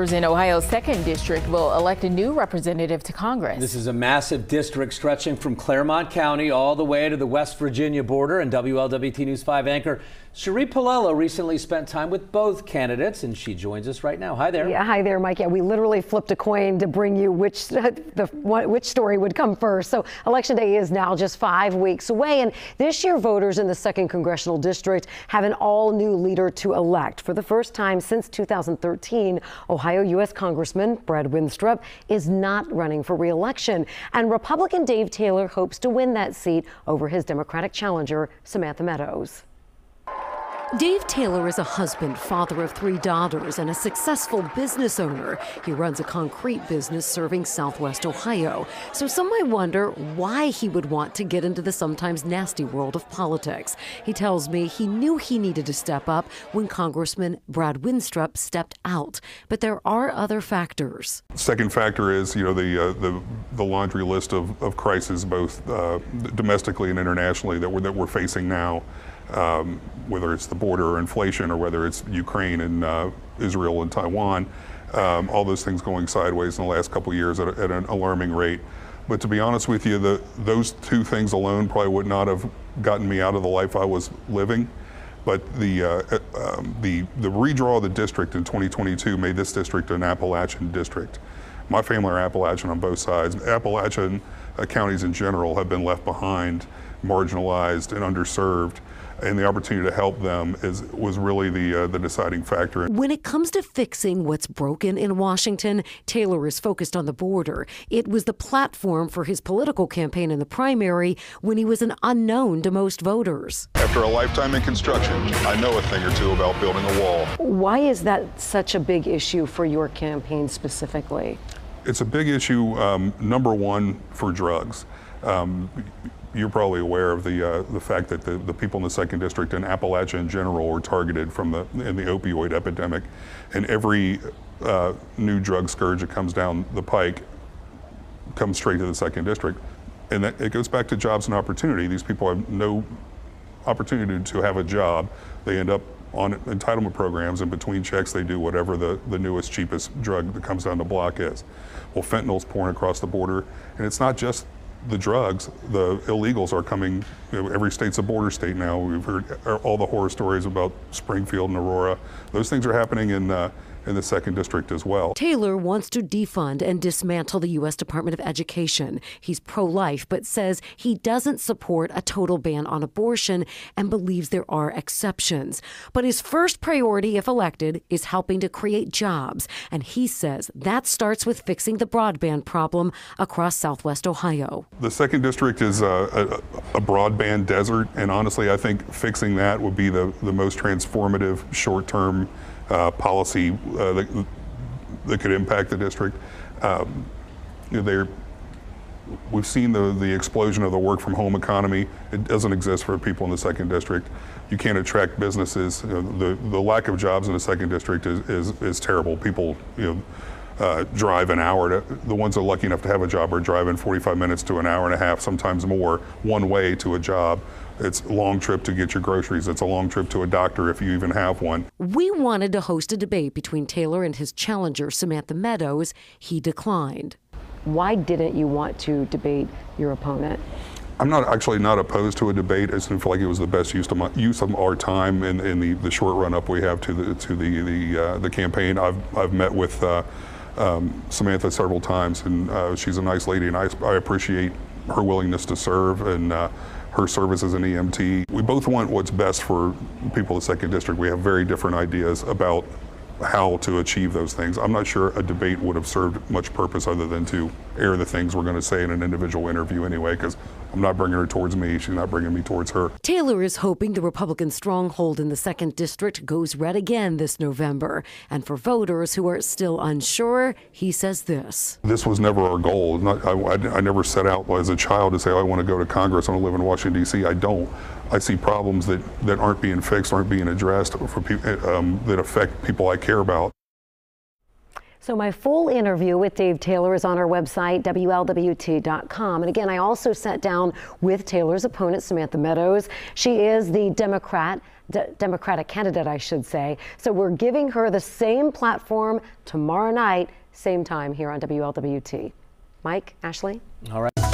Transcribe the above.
In Ohio's 2nd District will elect a new representative to Congress. This is a massive district stretching from Claremont County all the way to the West Virginia border, and WLWT News 5 anchor Cherie Pallello recently spent time with both candidates, and she joins us right now. Hi there. Yeah, hi there, Mike. Yeah, we literally flipped a coin to bring you which story would come first. So Election Day is now just 5 weeks away, and this year voters in the 2nd Congressional District have an all-new leader to elect. For the first time since 2013, Ohio U.S. Congressman Brad Winstrup is not running for re-election, and Republican Dave Taylor hopes to win that seat over his Democratic challenger, Samantha Meadows. Dave Taylor is a husband, father of 3 daughters, and a successful business owner. He runs a concrete business serving Southwest Ohio. So some might wonder why he would want to get into the sometimes nasty world of politics. He tells me he knew he needed to step up when Congressman Brad Winstrup stepped out. But there are other factors. Second factor is, the laundry list of crises, both domestically and internationally, that we're facing now. Whether it's the border or inflation, or whether it's Ukraine and Israel and Taiwan, all those things going sideways in the last couple of years at an alarming rate. But to be honest with you, those 2 things alone probably would not have gotten me out of the life I was living. But the redraw of the district in 2022 made this district an Appalachian district. My family are Appalachian on both sides. Appalachian counties in general have been left behind, marginalized, and underserved. And the opportunity to help them was really the deciding factor. When it comes to fixing what's broken in Washington, Taylor is focused on the border. It was the platform for his political campaign in the primary when he was an unknown to most voters. After a lifetime in construction, I know a thing or two about building a wall. Why is that such a big issue for your campaign specifically? It's a big issue, number one, for drugs. You're probably aware of the fact that the people in the 2nd District and Appalachia in general were targeted in the opioid epidemic. And every new drug scourge that comes down the pike comes straight to the 2nd District. And it goes back to jobs and opportunity. These people have no opportunity to have a job. They end up on entitlement programs, and between checks they do whatever the newest, cheapest drug that comes down the block is. Well, fentanyl's pouring across the border, and it's not just the drugs. The illegals are coming. Every state's a border state now. We've heard all the horror stories about Springfield and Aurora. Those things are happening in the 2nd District as well. Taylor wants to defund and dismantle the U.S. Department of Education. He's pro-life, but says he doesn't support a total ban on abortion and believes there are exceptions. But his first priority, if elected, is helping to create jobs. And he says that starts with fixing the broadband problem across Southwest Ohio. The 2nd District is a broadband desert, and honestly, I think fixing that would be the most transformative short-term policy that could impact the district. We've seen the explosion of the work from home economy. It doesn't exist for people in the 2nd District. You can't attract businesses. The lack of jobs in the 2nd District is terrible. People drive an hour the ones that are lucky enough to have a job are driving 45 minutes to an hour and a half, sometimes more, one way to a job. It's a long trip to get your groceries. It's a long trip to a doctor if you even have one. We wanted to host a debate between Taylor and his challenger, Samantha Meadows. He declined. Why didn't you want to debate your opponent? I'm actually not opposed to a debate. I feel like it was the best use of our time in the short run up we have to the campaign. I've met with Samantha several times, and she's a nice lady, and I appreciate her willingness to serve and her service as an EMT. We both want what's best for people in the 2nd District. We have very different ideas about how to achieve those things. I'm not sure a debate would have served much purpose other than to air the things we're going to say in an individual interview anyway, because I'm not bringing her towards me, she's not bringing me towards her. Taylor is hoping the Republican stronghold in the 2nd District goes red again this November. And for voters who are still unsure, he says this. This was never our goal. I never set out as a child to say, I want to go to Congress, I want to live in Washington, D.C. I don't. I see problems that aren't being fixed, aren't being addressed for people that affect people I care about. So my full interview with Dave Taylor is on our website, WLWT.com. And again, I also sat down with Taylor's opponent, Samantha Meadows. She is the Democratic candidate, I should say. So we're giving her the same platform tomorrow night, same time here on WLWT. Mike, Ashley? All right.